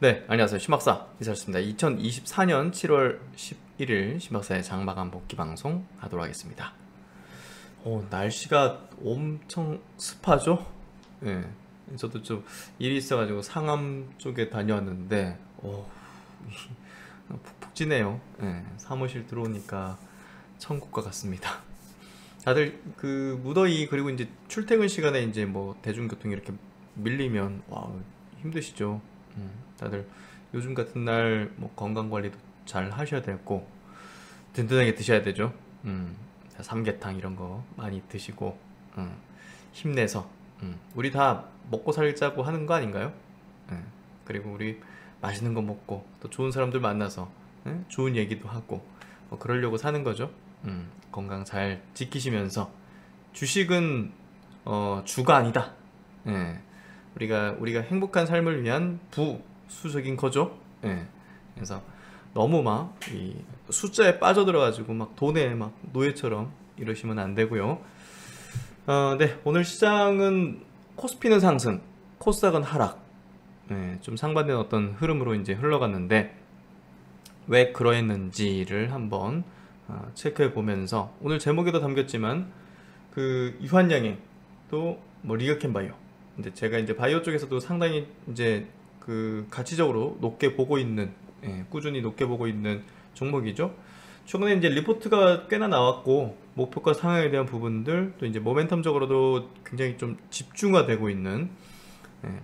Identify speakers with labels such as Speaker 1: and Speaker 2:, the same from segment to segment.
Speaker 1: 네, 안녕하세요. 심박사 이사였습니다. 2024년 7월 11일 심박사의 장마감 복귀 방송 하도록 하겠습니다. 날씨가 엄청 습하죠? 예. 저도 좀 일이 있어가지고 상암 쪽에 다녀왔는데, 푹푹 찌네요. 예. 사무실 들어오니까 천국과 같습니다. 다들 그 무더위 그리고 이제 출퇴근 시간에 이제 뭐 대중교통 이렇게 밀리면 와 힘드시죠. 다들 요즘 같은 날 뭐 건강 관리도 잘 하셔야 되고 든든하게 드셔야 되죠. 삼계탕 이런 거 많이 드시고 힘내서 우리 다 먹고 살자고 하는 거 아닌가요? 그리고 우리 맛있는 거 먹고 또 좋은 사람들 만나서 좋은 얘기도 하고 뭐 그러려고 사는 거죠. 건강 잘 지키시면서 주식은 주가 아니다. 예. 우리가 행복한 삶을 위한 부수적인 거죠. 예. 그래서 너무 막 이 숫자에 빠져들어가지고 막 돈에 막 노예처럼 이러시면 안 되고요. 네, 오늘 시장은 코스피는 상승, 코스닥은 하락. 예, 좀 상반된 어떤 흐름으로 이제 흘러갔는데 왜 그러했는지를 한번 체크해 보면서 오늘 제목에도 담겼지만 그 유한양행 또 뭐 리가켄바이오 이제 제가 이제 바이오 쪽에서도 상당히 이제 그 가치적으로 높게 보고 있는 꾸준히 높게 보고 있는 종목이죠. 최근에 이제 리포트가 꽤나 나왔고 목표가 상향에 대한 부분들 또 이제 모멘텀적으로도 굉장히 좀 집중화되고 있는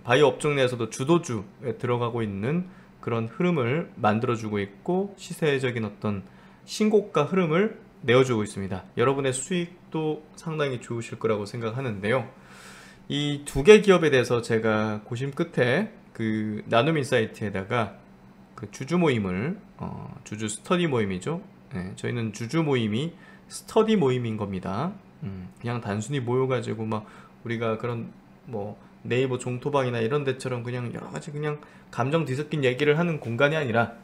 Speaker 1: 바이오 업종 내에서도 주도주에 들어가고 있는 그런 흐름을 만들어주고 있고 시세적인 어떤 신고가 흐름을 내어주고 있습니다. 여러분의 수익도 상당히 좋으실 거라고 생각하는데요. 이 두 개 기업에 대해서 제가 고심 끝에 그 나눔 인사이트에다가 그 주주 모임을 주주 스터디 모임이죠. 저희는 주주 모임이 스터디 모임인 겁니다. 그냥 단순히 모여가지고 막 우리가 그런 뭐 네이버 종토방이나 이런 데처럼 그냥 여러 가지 그냥 감정 뒤섞인 얘기를 하는 공간이 아니라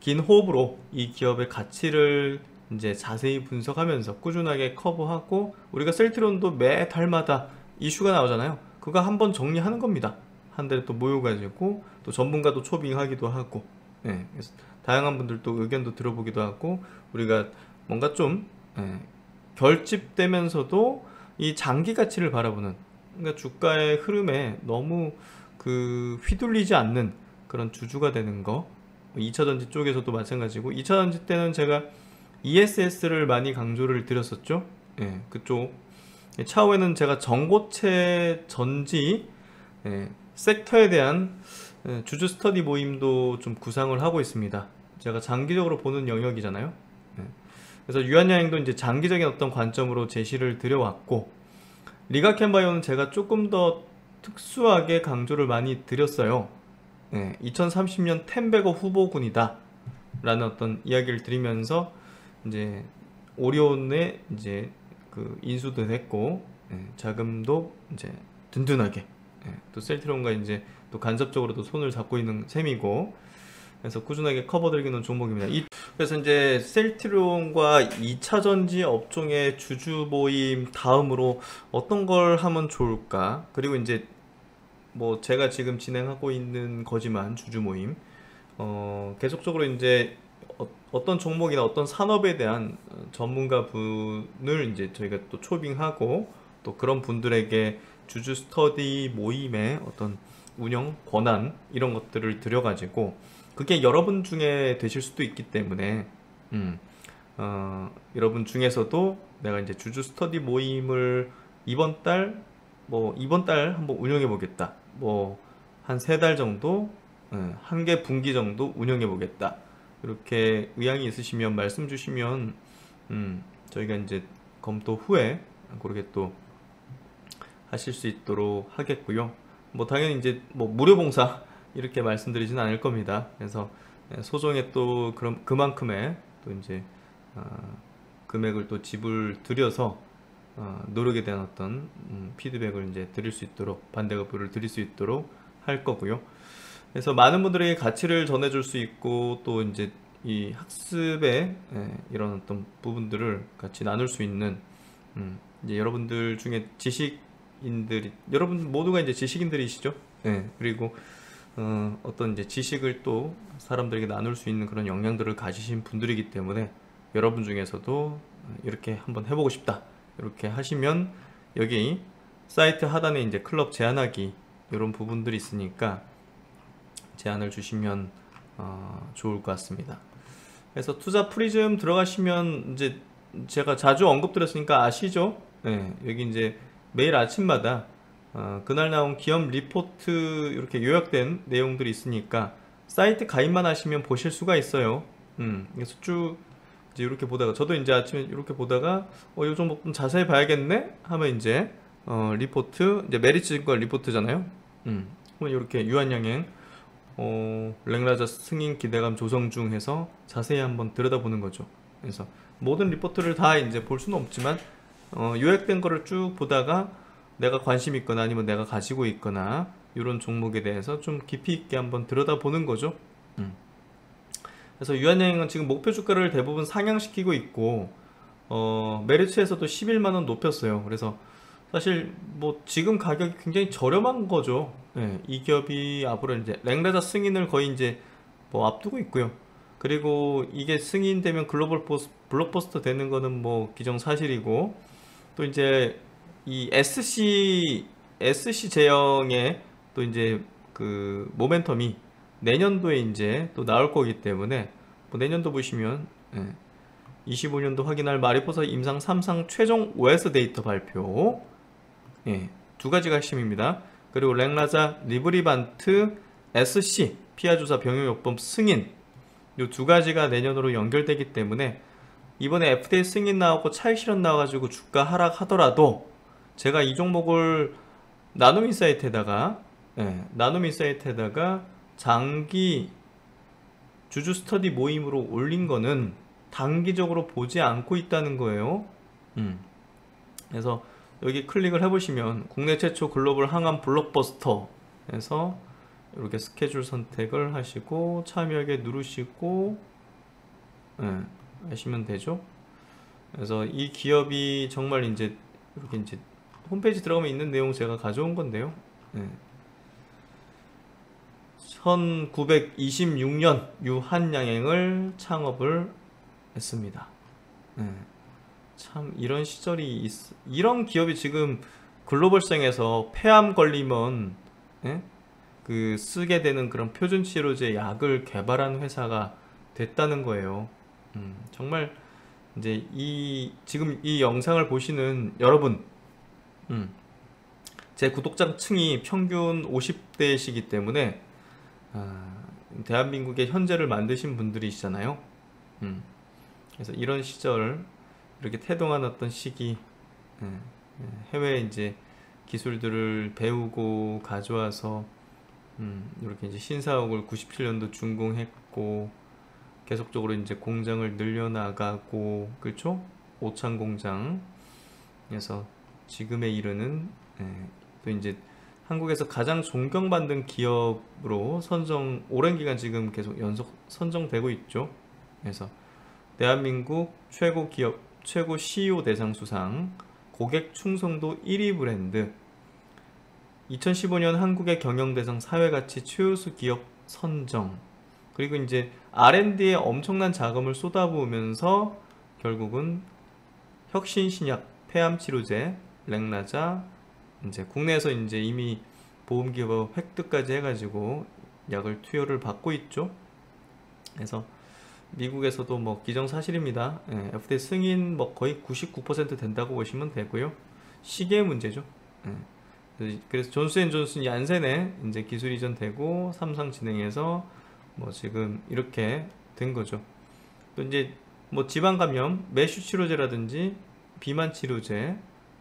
Speaker 1: 긴 호흡으로 이 기업의 가치를 이제 자세히 분석하면서 꾸준하게 커버하고 우리가 셀트론도 매 달마다 이슈가 나오잖아요. 그거 한번 정리하는 겁니다. 한 달에 또 모여가지고 또 전문가도 초빙하기도 하고 그래서 다양한 분들도 의견도 들어보기도 하고 우리가 뭔가 좀 결집되면서도 이 장기 가치를 바라보는 그러니까 주가의 흐름에 너무 그 휘둘리지 않는 그런 주주가 되는 거 2차전지 쪽에서도 마찬가지고 2차전지 때는 제가 ESS를 많이 강조를 드렸었죠. 그쪽 차후에는 제가 전고체 전지 섹터에 대한 주주 스터디 모임도 좀 구상을 하고 있습니다. 제가 장기적으로 보는 영역이잖아요. 그래서 유한양행도 이제 장기적인 어떤 관점으로 제시를 드려왔고 리가켄바이오는 제가 조금 더 특수하게 강조를 많이 드렸어요. 2030년 텐베거 후보군이다 라는 어떤 이야기를 드리면서 이제 오리온에 이제 그 인수도 됐고 자금도 이제 든든하게 또 셀트론과 이제 또 간접적으로도 손을 잡고 있는 셈이고 그래서 꾸준하게 커버드리는 종목입니다. 그래서 이제 셀트론과 2차전지 업종의 주주 모임 다음으로 어떤 걸 하면 좋을까? 그리고 이제 뭐 제가 지금 진행하고 있는 거지만 주주 모임 계속적으로 이제 어떤 종목이나 어떤 산업에 대한 전문가 분을 이제 저희가 또 초빙하고 또 그런 분들에게 주주 스터디 모임의 어떤 운영 권한 이런 것들을 들여가지고 그게 여러분 중에 되실 수도 있기 때문에 여러분 중에서도 내가 이제 주주 스터디 모임을 이번 달 한번 운영해 보겠다. 뭐 한 3달 정도 한 개 분기 정도 운영해 보겠다. 이렇게 의향이 있으시면 말씀 주시면 저희가 이제 검토 후에 그렇게 또 하실 수 있도록 하겠고요. 뭐 당연히 이제 뭐 무료 봉사 이렇게 말씀드리진 않을 겁니다. 그래서 소정의 또 그럼 그만큼의 또 이제 금액을 또 지불 드려서 노력에 대한 어떤 피드백을 이제 드릴 수 있도록 반대급부를 드릴 수 있도록 할 거고요. 그래서 많은 분들에게 가치를 전해줄 수 있고 또 이제 이 학습의 이런 어떤 부분들을 같이 나눌 수 있는 이제 여러분들 중에 지식인들이 여러분 모두가 이제 지식인들이시죠. 그리고 어떤 이제 지식을 또 사람들에게 나눌 수 있는 그런 역량들을 가지신 분들이기 때문에 여러분 중에서도 이렇게 한번 해보고 싶다 이렇게 하시면 여기 사이트 하단에 이제 클럽 제안하기 이런 부분들이 있으니까 제안을 주시면 좋을 것 같습니다. 그래서 투자 프리즘 들어가시면 이제 제가 자주 언급드렸으니까 아시죠? 네, 여기 이제 매일 아침마다 그날 나온 기업 리포트 이렇게 요약된 내용들이 있으니까 사이트 가입만 하시면 보실 수가 있어요. 그래서 쭉 이제 이렇게 보다가 저도 이제 아침에 이렇게 보다가 요 정도 좀 자세히 봐야겠네 하면 이제 리포트 이제 메리츠증권 리포트잖아요. 그러면 이렇게 유한양행 랭라자 승인 기대감 조성 중 해서 자세히 한번 들여다보는 거죠. 그래서 모든 리포트를 다 이제 볼 수는 없지만 요약된 거를 쭉 보다가 내가 관심 있거나 아니면 내가 가지고 있거나 이런 종목에 대해서 좀 깊이 있게 한번 들여다보는 거죠. 그래서 유한양행은 지금 목표 주가를 대부분 상향시키고 있고 메리츠에서도 11만원 높였어요. 그래서 사실 뭐 지금 가격이 굉장히 저렴한 거죠. 네, 이 기업이 앞으로 이제 랭라자 승인을 거의 이제 뭐 앞두고 있고요. 그리고 이게 승인되면 글로벌 블록버스터 되는 거는 뭐 기정사실이고 또 이제 이 SC 제형의 또 이제 그 모멘텀이 내년도에 이제 또 나올 거기 때문에 뭐 내년도 보시면 25년도 확인할 마리포사 임상 3상 최종 OS 데이터 발표 두 가지가 핵심입니다. 그리고 랭라자 리브리반트 SC 피하주사 병용요법 승인 이 두 가지가 내년으로 연결되기 때문에 이번에 FDA 승인 나오고 차익 실현 나와가지고 주가 하락하더라도 제가 이 종목을 나눔인사이트에다가 장기 주주 스터디 모임으로 올린 거는 단기적으로 보지 않고 있다는 거예요. 그래서 여기 클릭을 해보시면 국내 최초 글로벌 항암 블록버스터에서 이렇게 스케줄 선택을 하시고 참여하게 누르시고 하시면 되죠. 그래서 이 기업이 정말 이제 이렇게 이제 홈페이지 들어가면 있는 내용 제가 가져온 건데요. 1926년 유한양행을 창업을 했습니다. 참 이런 시절이 이런 기업이 지금 글로벌성에서 폐암 걸리면 그 쓰게 되는 그런 표준 치료제 약을 개발한 회사가 됐다는 거예요. 정말 이제 지금 이 영상을 보시는 여러분 제 구독자층이 평균 50대이시기 때문에 대한민국의 현재를 만드신 분들이시잖아요. 그래서 이런 시절 이렇게 태동한 어떤 시기 해외에 이제 기술들을 배우고 가져와서 이렇게 이제 신사옥을 97년도 준공했고 계속적으로 이제 공장을 늘려나가고 그렇죠? 오창 공장 그래서 지금에 이르는 또 이제 한국에서 가장 존경받는 기업으로 오랜 기간 지금 계속 연속 선정되고 있죠. 그래서 대한민국 최고 기업, 최고 CEO 대상 수상, 고객 충성도 1위 브랜드, 2015년 한국의 경영대상 사회가치 최우수 기업 선정, 그리고 이제 R&D에 엄청난 자금을 쏟아부으면서 결국은 혁신신약, 폐암치료제, 랭라자, 이제 국내에서 이제 이미 보험기업 획득까지 해가지고 약을 투여를 받고 있죠. 그래서 미국에서도 뭐 기정사실입니다. FDA 승인 뭐 거의 99% 된다고 보시면 되고요. 시기의 문제죠. 그래서 존스앤존슨 얀센에 이제 기술 이전되고 3상 진행해서 뭐 지금 이렇게 된 거죠. 또 이제 뭐 지방감염, 매슈 치료제라든지 비만 치료제,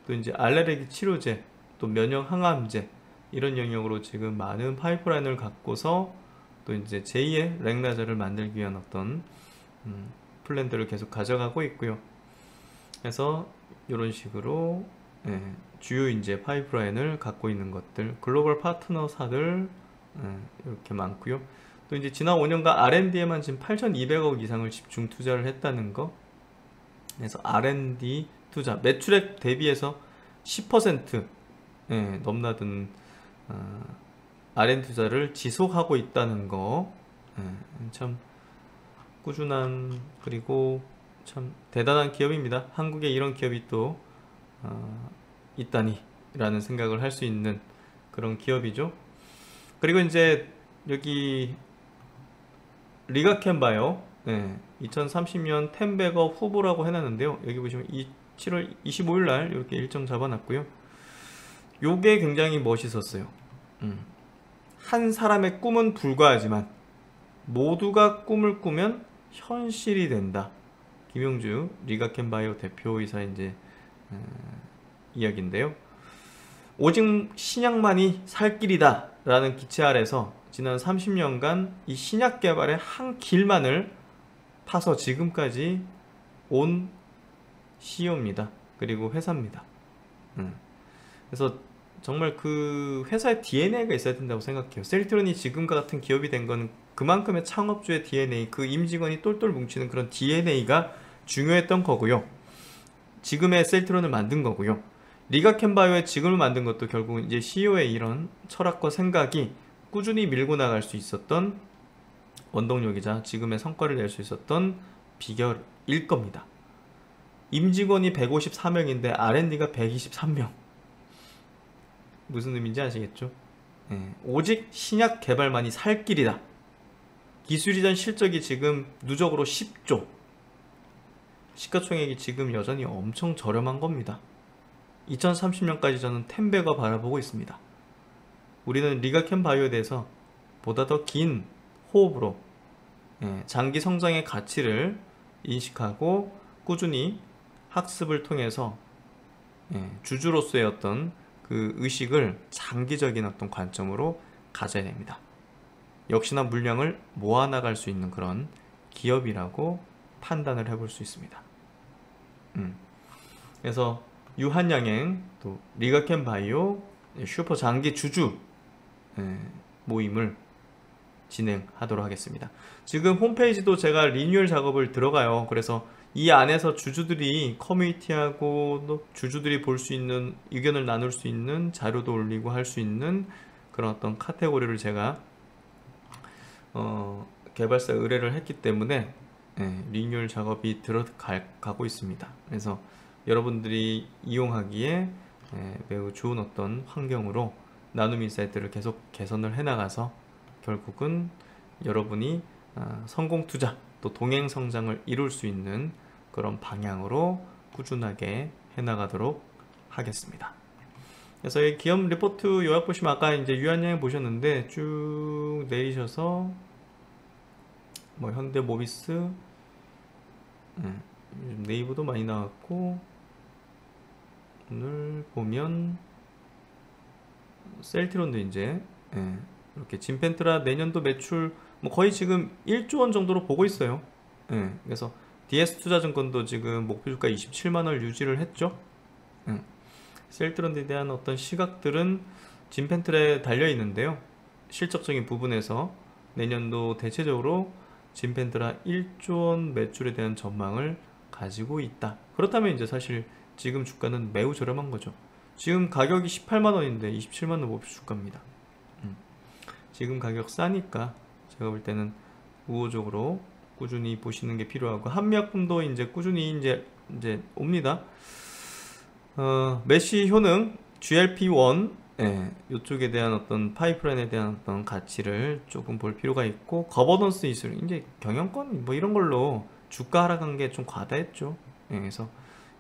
Speaker 1: 또 이제 알레르기 치료제, 또 면역 항암제 이런 영역으로 지금 많은 파이프라인을 갖고서 또 이제 제2의 랭라자를 만들기 위한 어떤 플랜들을 계속 가져가고 있고요. 그래서 이런 식으로 주요 이제 파이프라인을 갖고 있는 것들, 글로벌 파트너사들 이렇게 많고요. 또 이제 지난 5년간 R&D에만 지금 8,200억 이상을 집중 투자를 했다는 거. 그래서 R&D 투자 매출액 대비해서 10% 넘나든 R&D 투자를 지속하고 있다는 거, 참 꾸준한 그리고 참 대단한 기업입니다. 한국에 이런 기업이 또 있다니 라는 생각을 할 수 있는 그런 기업이죠. 그리고 이제 여기 리가캔바이오 2030년 10백업 후보라고 해놨는데요. 여기 보시면 7월 25일 날 이렇게 일정 잡아놨고요. 요게 굉장히 멋있었어요. 한 사람의 꿈은 불과하지만 모두가 꿈을 꾸면 현실이 된다. 김용주 리가캔바이오 대표이사 이제 이야기인데요. 오직 신약만이 살 길이다 라는 기체 아래서 지난 30년간 이 신약 개발의 한 길만을 파서 지금까지 온 CEO입니다. 그리고 회사입니다. 그래서 정말 그 회사의 DNA가 있어야 된다고 생각해요. 셀트론이 지금과 같은 기업이 된 건 그만큼의 창업주의 DNA, 그 임직원이 똘똘 뭉치는 그런 DNA가 중요했던 거고요. 지금의 셀트론을 만든 거고요. 리가캔바이오의 지금을 만든 것도 결국은 이제 CEO의 이런 철학과 생각이 꾸준히 밀고 나갈 수 있었던 원동력이자 지금의 성과를 낼 수 있었던 비결일 겁니다. 임직원이 154명인데 R&D가 123명. 무슨 의미인지 아시겠죠? 오직 신약 개발만이 살 길이다. 기술이전 실적이 지금 누적으로 10조. 시가총액이 지금 여전히 엄청 저렴한 겁니다. 2030년까지 저는 10배가 바라보고 있습니다. 우리는 리가캔바이오에 대해서 보다 더 긴 호흡으로 장기 성장의 가치를 인식하고 꾸준히 학습을 통해서 주주로서의 어떤 그 의식을 장기적인 어떤 관점으로 가져야 됩니다. 역시나 물량을 모아나갈 수 있는 그런 기업이라고 판단을 해볼 수 있습니다. 그래서 유한양행 또 리가캔바이오 슈퍼 장기 주주 모임을 진행하도록 하겠습니다. 지금 홈페이지도 제가 리뉴얼 작업을 들어가요. 그래서 이 안에서 주주들이 커뮤니티하고 또 주주들이 볼 수 있는 의견을 나눌 수 있는 자료도 올리고 할 수 있는 그런 어떤 카테고리를 제가 개발사 의뢰를 했기 때문에 리뉴얼 작업이 들어가고 있습니다. 그래서 여러분들이 이용하기에 매우 좋은 어떤 환경으로 나눔 인사이트를 계속 개선을 해나가서 결국은 여러분이 성공 투자 또 동행 성장을 이룰 수 있는 그런 방향으로 꾸준하게 해나가도록 하겠습니다. 그래서 이 기업 리포트 요약 보시면 아까 이제 유한양행 보셨는데 쭉 내리셔서 뭐 현대모비스 네이버도 많이 나왔고 오늘 보면 셀트론도 이제 이렇게 진펜트라 내년도 매출 뭐 거의 지금 1조 원 정도로 보고 있어요. 그래서 DS투자증권도 지금 목표주가 27만원 유지를 했죠. 셀트론에 대한 어떤 시각들은 진펜트라에 달려 있는데요. 실적적인 부분에서 내년도 대체적으로 진펜트라 1조 원 매출에 대한 전망을 가지고 있다. 그렇다면 이제 사실 지금 주가는 매우 저렴한 거죠. 지금 가격이 18만원인데 27만원 목표 주가입니다. 지금 가격 싸니까 제가 볼 때는 우호적으로 꾸준히 보시는 게 필요하고 한미약품도 이제 꾸준히 이제 옵니다. 메시 효능 GLP-1 이쪽에 대한 어떤 파이프라인에 대한 어떤 가치를 조금 볼 필요가 있고 거버넌스 이슈 이제 경영권 뭐 이런 걸로 주가 하락한 게 좀 과다했죠. 그래서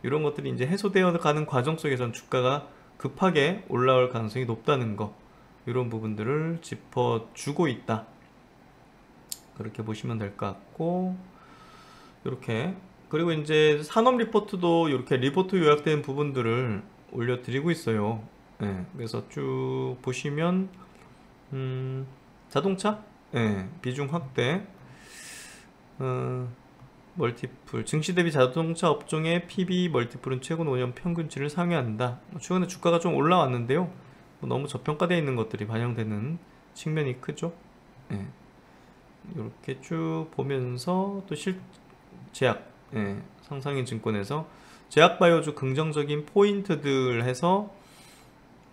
Speaker 1: 이런 것들이 이제 해소되어 가는 과정 속에서는 주가가 급하게 올라올 가능성이 높다는 거 이런 부분들을 짚어주고 있다. 그렇게 보시면 될 것 같고 이렇게 그리고 이제 산업 리포트도 이렇게 리포트 요약된 부분들을 올려드리고 있어요. 그래서 쭉 보시면 자동차 비중 확대 멀티플 증시 대비 자동차 업종의 PB 멀티플은 최근 5년 평균치를 상회한다. 최근에 주가가 좀 올라왔는데요. 너무 저평가되어 있는 것들이 반영되는 측면이 크죠. 이렇게 쭉 보면서 또 제약 상상인 증권에서 제약바이오주 긍정적인 포인트들 해서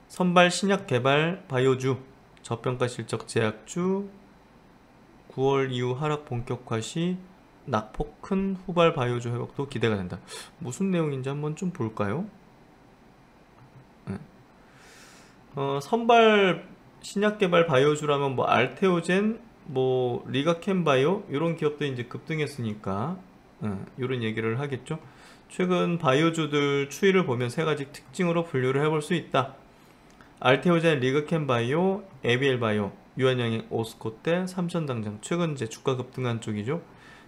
Speaker 1: 선발 신약 개발 바이오주 저평가 실적 제약주 9월 이후 하락 본격화 시 낙폭 큰 후발 바이오주 회복도 기대가 된다. 무슨 내용인지 한번 좀 볼까요? 네. 선발 신약개발 바이오주라면 뭐 알테오젠, 뭐 리가캠바이오 이런 기업들이 이제 급등했으니까 이런 얘기를 하겠죠. 최근 바이오주들 추이를 보면 세 가지 특징으로 분류를 해볼 수 있다. 알테오젠, 리가캠바이오, 에비엘바이오, 유한양행, 오스코테, 삼천당장 최근 이제 주가 급등한 쪽이죠.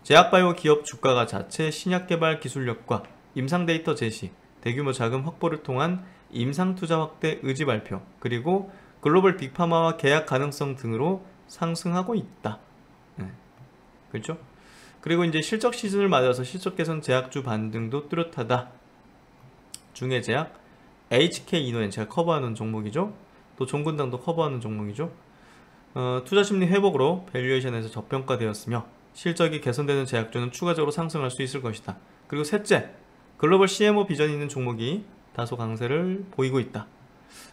Speaker 1: 제약바이오 기업 주가가 자체 신약개발 기술력과 임상 데이터 제시, 대규모 자금 확보를 통한 임상 투자 확대 의지 발표, 그리고 글로벌 빅파마와 계약 가능성 등으로 상승하고 있다. 그렇죠? 그리고 이제 실적 시즌을 맞아서 실적 개선 제약주 반등도 뚜렷하다. 중해제약, HK이노엔 제가 커버하는 종목이죠. 또 종근당도 커버하는 종목이죠. 투자 심리 회복으로 밸류에이션에서 저평가되었으며 실적이 개선되는 제약주는 추가적으로 상승할 수 있을 것이다. 그리고 셋째, 글로벌 CMO 비전이 있는 종목이 다소 강세를 보이고 있다.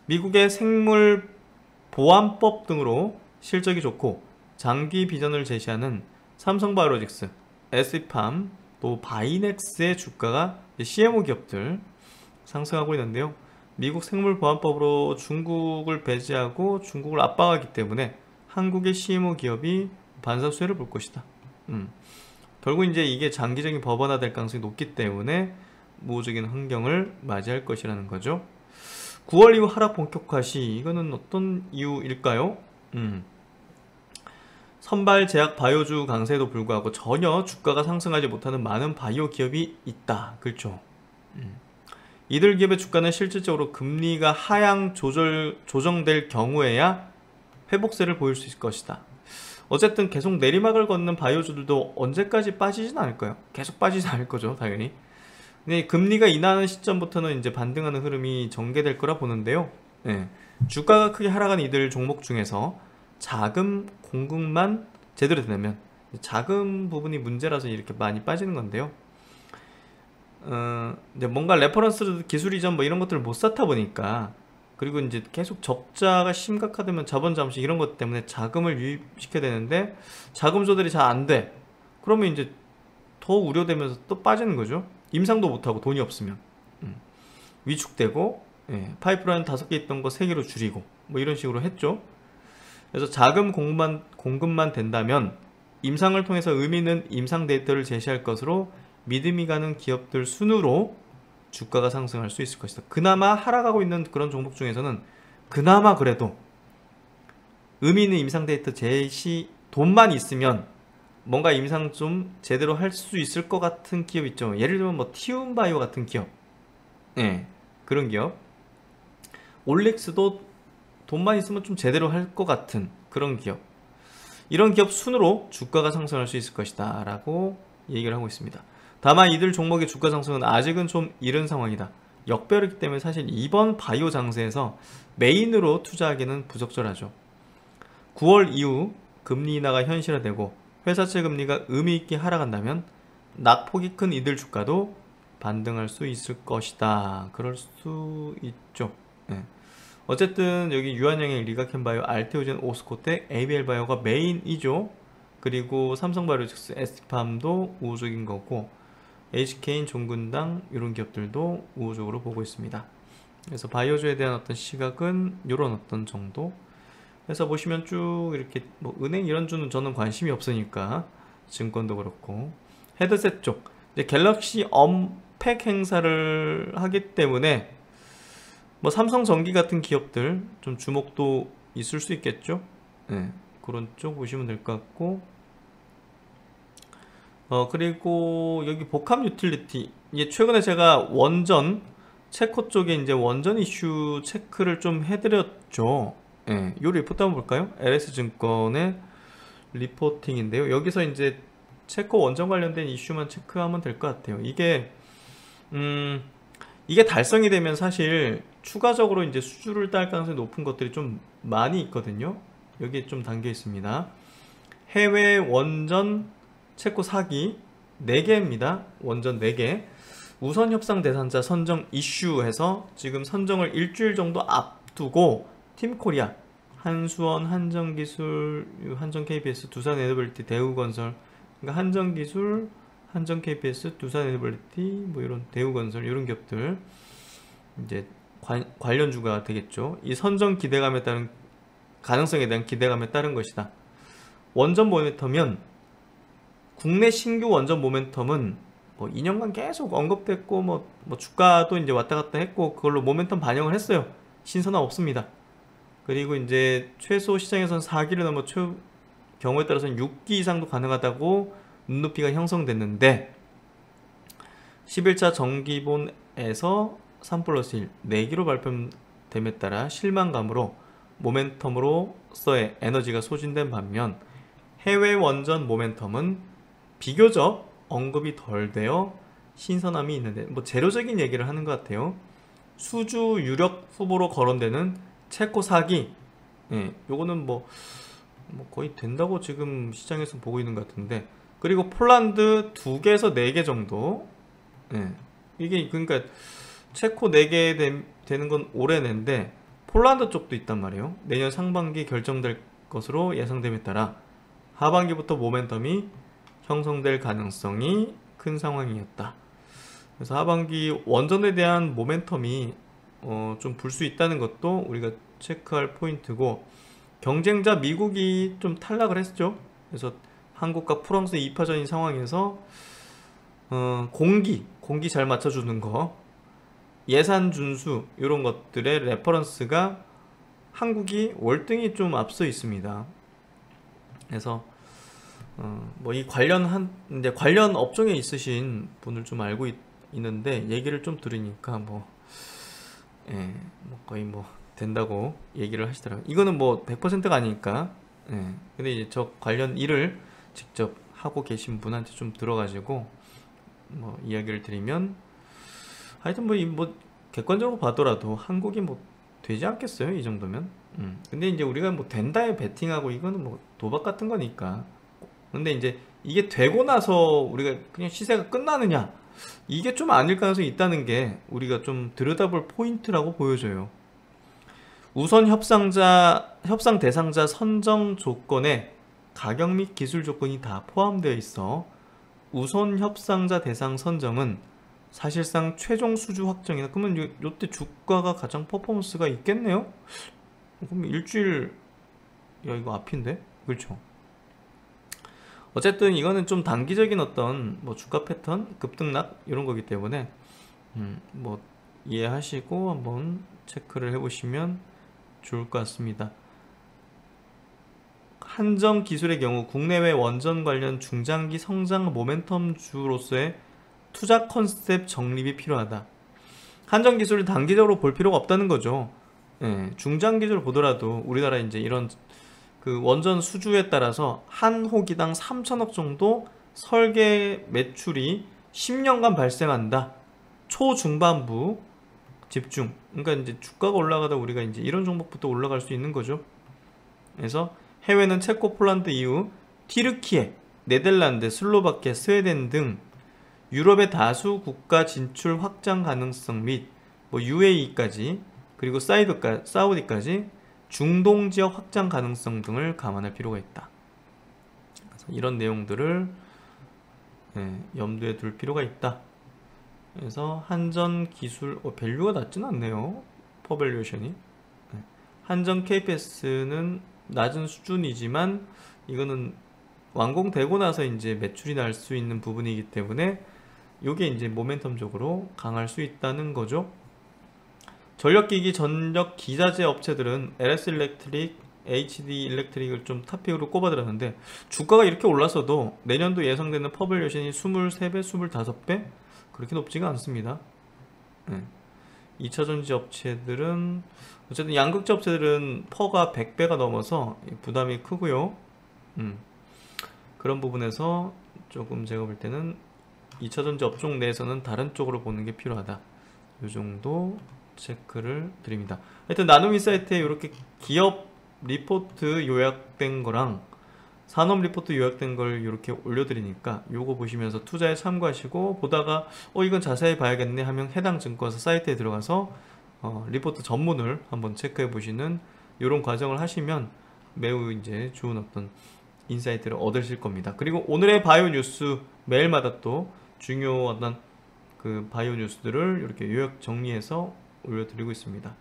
Speaker 1: 미국의 생물 보안법 등으로 실적이 좋고 장기 비전을 제시하는 삼성바이오로직스, SC팜, 또 바이넥스의 주가가 CMO 기업들 상승하고 있는데요. 미국 생물보안법으로 중국을 배제하고 중국을 압박하기 때문에 한국의 CMO 기업이 반사 수혜를 볼 것이다. 결국 이제 이게 장기적인 법안화 될 가능성이 높기 때문에 우호적인 환경을 맞이할 것이라는 거죠. 9월 이후 하락 본격화 시 이거는 어떤 이유일까요? 선발 제약 바이오주 강세에도 불구하고 전혀 주가가 상승하지 못하는 많은 바이오 기업이 있다. 그렇죠? 이들 기업의 주가는 실질적으로 금리가 하향 조정될 경우에야 회복세를 보일 수 있을 것이다. 어쨌든 계속 내리막을 걷는 바이오주들도 언제까지 빠지진 않을 거예요. 계속 빠지지 않을 거죠, 당연히. 근데 금리가 인하하는 시점부터는 이제 반등하는 흐름이 전개될 거라 보는데요. 주가가 크게 하락한 이들 종목 중에서 자금 공급만 제대로 되면, 자금 부분이 문제라서 이렇게 많이 빠지는 건데요. 이제 뭔가 레퍼런스 기술 이전 뭐 이런 것들을 못 쌓다 보니까, 그리고 이제 계속 적자가 심각하다면 자본 잠식 이런 것 때문에 자금을 유입시켜야 되는데 자금 조달이 잘 안 돼. 그러면 이제 더 우려되면서 또 빠지는 거죠. 임상도 못하고 돈이 없으면 위축되고, 파이프라인 5개 있던 거 3개로 줄이고 뭐 이런 식으로 했죠. 그래서 자금 공급만 된다면 임상을 통해서 의미 있는 임상 데이터를 제시할 것으로 믿음이 가는 기업들 순으로 주가가 상승할 수 있을 것이다. 그나마 하락하고 있는 그런 종목 중에서는 그나마 그래도 의미 있는 임상 데이터 제시, 돈만 있으면 뭔가 임상 좀 제대로 할 수 있을 것 같은 기업 있죠. 예를 들면 뭐 티움바이오 같은 기업, 그런 기업. 올릭스도 돈만 있으면 좀 제대로 할 것 같은 그런 기업. 이런 기업 순으로 주가가 상승할 수 있을 것이다 라고 얘기를 하고 있습니다. 다만 이들 종목의 주가 상승은 아직은 좀 이른 상황이다. 역배열이기 때문에 사실 이번 바이오 장세에서 메인으로 투자하기는 부적절하죠. 9월 이후 금리 인하가 현실화되고 회사채 금리가 의미있게 하락한다면 낙폭이 큰 이들 주가도 반등할 수 있을 것이다. 그럴 수 있죠. 어쨌든 여기 유한양행, 리가캠바이오, 알테오젠, 오스코텍, 에이비엘바이오가 메인이죠. 그리고 삼성바이오로직스, SC팜도 우호적인 거고 HK인, 종근당 이런 기업들도 우호적으로 보고 있습니다. 그래서 바이오주에 대한 어떤 시각은 이런 어떤 정도. 그래서 보시면 쭉 이렇게 뭐 은행 이런 주는 저는 관심이 없으니까 증권도 그렇고 헤드셋 쪽 이제 갤럭시 언팩 행사를 하기 때문에 뭐 삼성전기 같은 기업들 좀 주목도 있을 수 있겠죠. 그런 쪽 보시면 될 것 같고, 그리고 여기 복합 유틸리티, 이게 최근에 제가 원전 체코 쪽에 이제 원전 이슈 체크를 좀 해드렸죠. 요 리포트 한번 볼까요? LS증권의 리포팅인데요. 여기서 이제 체코 원전 관련된 이슈만 체크하면 될 것 같아요. 이게 달성이 되면 사실 추가적으로 이제 수주를 딸 가능성이 높은 것들이 좀 많이 있거든요. 여기에 좀 담겨 있습니다. 해외 원전 체코 사기 4개입니다. 원전 4개. 우선 협상 대상자 선정 이슈해서 지금 선정을 일주일 정도 앞두고 팀코리아 한수원, 한정기술, 한정 KBS, 두산 에너빌리티, 대우건설. 그러니까 한정기술, 한정 KBS, 두산 에너빌리티, 뭐 이런 대우건설 이런 기업들 이제 관련주가 되겠죠. 이 선정 기대감에 따른 가능성에 대한 기대감에 따른 것이다. 원전 모멘텀은 국내 신규 원전 모멘텀은 뭐 2년간 계속 언급됐고 뭐 주가도 이제 왔다 갔다 했고 그걸로 모멘텀 반영을 했어요. 신선함 없습니다. 그리고 이제 최소 시장에서는 4기를 넘어 경우에 따라서는 6기 이상도 가능하다고 눈높이가 형성됐는데 11차 정기본에서 3+1 4기로 발표됨에 따라 실망감으로 모멘텀으로서의 에너지가 소진된 반면 해외 원전 모멘텀은 비교적 언급이 덜 되어 신선함이 있는데 뭐 재료적인 얘기를 하는 것 같아요. 수주 유력 후보로 거론되는 체코 4기 요거는 뭐 거의 된다고 지금 시장에서 보고 있는 것 같은데 그리고 폴란드 2개에서 4개 정도 이게 그러니까 체코 4개 되는 건 올해 낸데 폴란드 쪽도 있단 말이에요. 내년 상반기 결정될 것으로 예상됨에 따라 하반기부터 모멘텀이 형성될 가능성이 큰 상황이었다. 그래서 하반기 원전에 대한 모멘텀이 좀 불 수 있다는 것도 우리가 체크할 포인트고 경쟁자 미국이 좀 탈락을 했죠. 그래서 한국과 프랑스 2파전인 상황에서 공기 잘 맞춰주는 거 예산 준수 이런 것들의 레퍼런스가 한국이 월등히 좀 앞서 있습니다. 그래서 뭐 이 이제 관련 업종에 있으신 분을 좀 알고 있는데 얘기를 좀 들으니까 뭐 거의 뭐 된다고 얘기를 하시더라고요. 이거는 뭐 100%가 아니니까. 근데 이제 저 관련 일을 직접 하고 계신 분한테 좀 들어가지고 뭐 이야기를 드리면 하여튼 뭐 객관적으로 봐더라도 한국이 뭐 되지 않겠어요 이 정도면. 근데 이제 우리가 뭐 된다에 베팅하고 이거는 뭐 도박 같은 거니까. 근데 이제 이게 되고 나서 우리가 그냥 시세가 끝나느냐 이게 좀 아닐 가능성이 있다는 게 우리가 좀 들여다볼 포인트라고 보여져요. 우선 협상 대상자 선정 조건에 가격 및 기술 조건이 다 포함되어 있어 우선 협상자 대상 선정은 사실상 최종 수주 확정이다. 그러면 요때 주가가 가장 퍼포먼스가 있겠네요? 그럼 일주일 이거 앞인데? 그렇죠? 어쨌든 이거는 좀 단기적인 어떤 뭐 주가 패턴, 급등락 이런 거기 때문에 뭐 이해하시고 한번 체크를 해보시면 좋을 것 같습니다. 한정 기술의 경우 국내외 원전 관련 중장기 성장 모멘텀주로서의 투자 컨셉 정립이 필요하다. 한정 기술을 단기적으로 볼 필요가 없다는 거죠. 중장기적으로 보더라도 우리나라 이제 이런 그 원전 수주에 따라서 한 호기당 3천억 정도 설계 매출이 10년간 발생한다. 초중반부 집중. 그러니까 이제 주가가 올라가다 우리가 이제 이런 종목부터 올라갈 수 있는 거죠. 그래서 해외는 체코, 폴란드 이후 튀르키예, 네덜란드, 슬로바키아, 스웨덴 등 유럽의 다수 국가 진출 확장 가능성 및 뭐 UAE까지 그리고 사우디까지 중동 지역 확장 가능성 등을 감안할 필요가 있다. 그래서 이런 내용들을 염두에 둘 필요가 있다. 그래서 한전 기술 밸류가 낮지는 않네요. 퍼밸류에이션이. 한전 KPS는 낮은 수준이지만 이거는 완공되고 나서 이제 매출이 날 수 있는 부분이기 때문에 이게 이제 모멘텀적으로 강할 수 있다는 거죠. 전력기기 전력 기자재 업체들은 LS 일렉트릭, HD 일렉트릭을 좀 탑픽으로 꼽아들었는데 주가가 이렇게 올라서도 내년도 예상되는 퍼밸류에이션이 23배, 25배 그렇게 높지가 않습니다. 2차전지 업체들은 어쨌든 양극재 업체들은 퍼가 100배가 넘어서 부담이 크고요. 그런 부분에서 조금 제가 볼 때는 2차전지 업종 내에서는 다른 쪽으로 보는 게 필요하다. 이 정도 체크를 드립니다. 하여튼 나눔인사이트에 이렇게 기업 리포트 요약된 거랑 산업 리포트 요약된 걸 이렇게 올려드리니까 요거 보시면서 투자에 참고하시고 보다가 이건 자세히 봐야겠네 하면 해당 증권사 사이트에 들어가서 리포트 전문을 한번 체크해 보시는 이런 과정을 하시면 매우 이제 좋은 어떤 인사이트를 얻으실 겁니다. 그리고 오늘의 바이오 뉴스 매일마다 또 중요한 그 바이오 뉴스들을 이렇게 요약 정리해서 올려드리고 있습니다.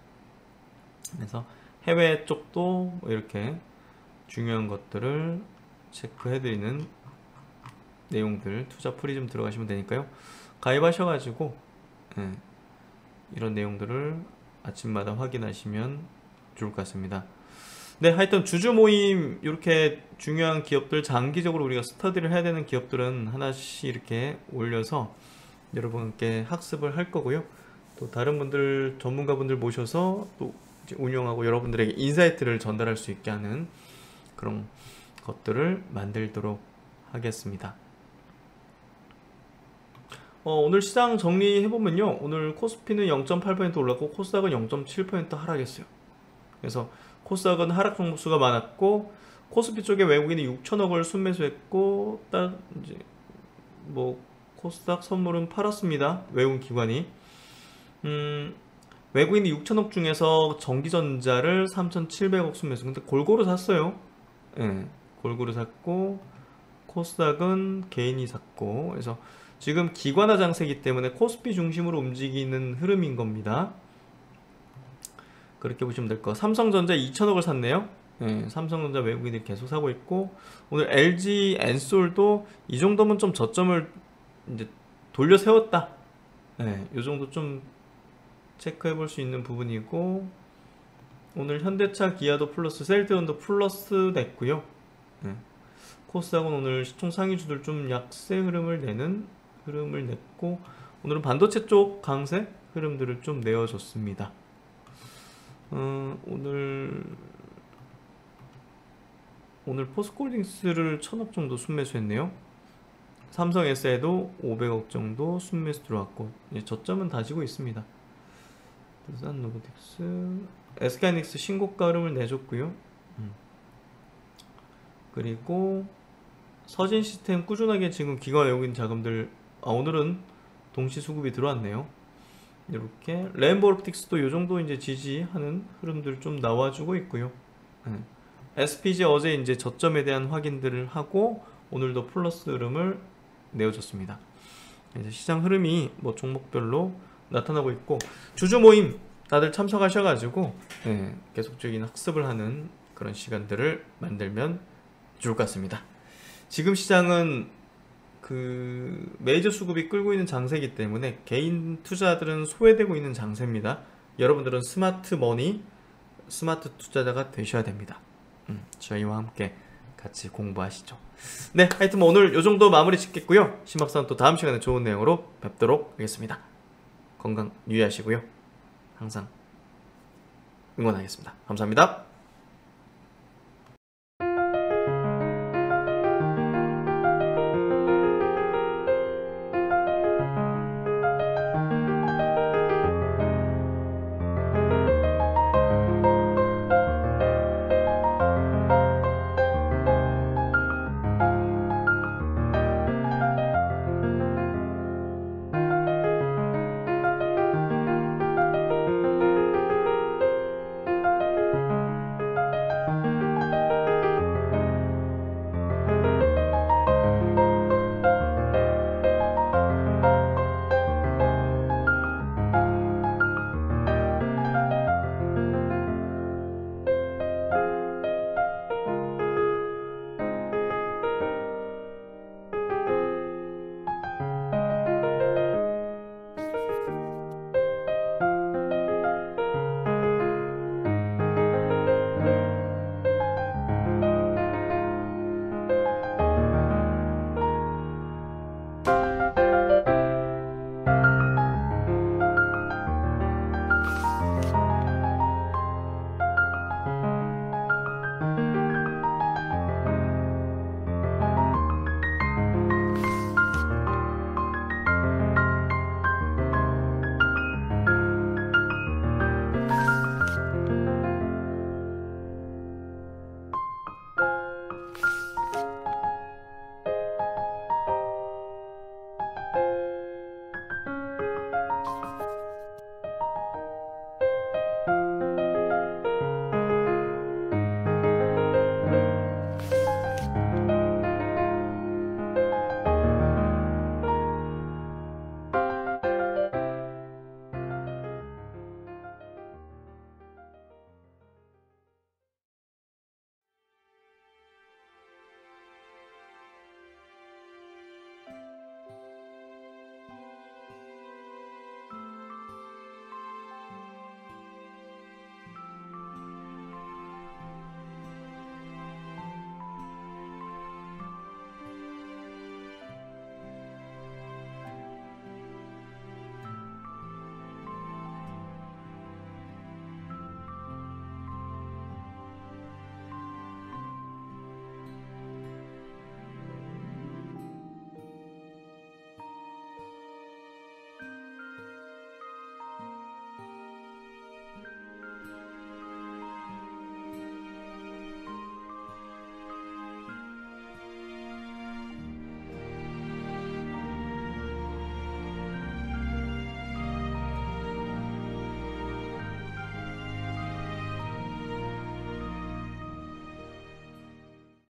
Speaker 1: 그래서 해외 쪽도 이렇게 중요한 것들을 체크해드리는 내용들, 투자 프리즘 들어가시면 되니까요. 가입하셔가지고 이런 내용들을 아침마다 확인하시면 좋을 것 같습니다. 네, 하여튼 주주 모임 이렇게 중요한 기업들, 장기적으로 우리가 스터디를 해야 되는 기업들은 하나씩 이렇게 올려서 여러분께 학습을 할 거고요. 또 다른 분들, 전문가분들 모셔서 또 이제 운영하고 여러분들에게 인사이트를 전달할 수 있게 하는 그런 것들을 만들도록 하겠습니다. 오늘 시장 정리해보면요, 오늘 코스피는 0.8% 올랐고 코스닥은 0.7% 하락했어요. 그래서 코스닥은 하락 종목수가 많았고, 코스피 쪽에 외국인이 6천억을 순매수했고, 딱 이제 뭐 코스닥 선물은 팔았습니다. 외국인 기관이. 외국인이 6천억 중에서 전기전자를 3,700억 순매수. 근데 골고루 샀어요. 골고루 샀고, 코스닥은 개인이 샀고, 그래서 지금 기관화 장세이기 때문에 코스피 중심으로 움직이는 흐름인 겁니다. 그렇게 보시면 될 거. 삼성전자 2천억을 샀네요. 삼성전자 외국인들이 계속 사고 있고, 오늘 LG 엔솔도 이 정도면 좀 저점을 이제 돌려 세웠다. 이 정도 좀 체크해 볼 수 있는 부분이고, 오늘 현대차, 기아도 플러스, 셀트리온도 플러스 냈고요. 코스닥은 오늘 시총 상위주들 좀 약세 흐름을 냈고, 오늘은 반도체 쪽 강세 흐름들을 좀 내어줬습니다. 오늘 포스코홀딩스를 1,000억 정도 순매수했네요. 삼성 S에도 500억 정도 순매수 들어왔고, 저점은 다지고 있습니다. 두산로보틱스, SK하이닉스 신고가 흐름을 내줬고요. 그리고 서진시스템 꾸준하게 지금 기관 외국인 자금들, 오늘은 동시 수급이 들어왔네요. 이렇게 램보옵틱스도 이 정도 이제 지지하는 흐름들 좀 나와주고 있고요. SPG 어제 이제 저점에 대한 확인들을 하고 오늘도 플러스 흐름을 내어줬습니다. 이제 시장 흐름이 뭐 종목별로 나타나고 있고, 주주 모임 다들 참석하셔가지고 계속적인 학습을 하는 그런 시간들을 만들면 좋을 것 같습니다. 지금 시장은 그 메이저 수급이 끌고 있는 장세이기 때문에 개인 투자들은 소외되고 있는 장세입니다. 여러분들은 스마트 머니, 스마트 투자자가 되셔야 됩니다. 저희와 함께 같이 공부하시죠. 네, 하여튼 뭐 오늘 요 정도 마무리 짓겠고요. 심박사는 또 다음 시간에 좋은 내용으로 뵙도록 하겠습니다. 건강 유의하시고요. 항상 응원하겠습니다. 감사합니다.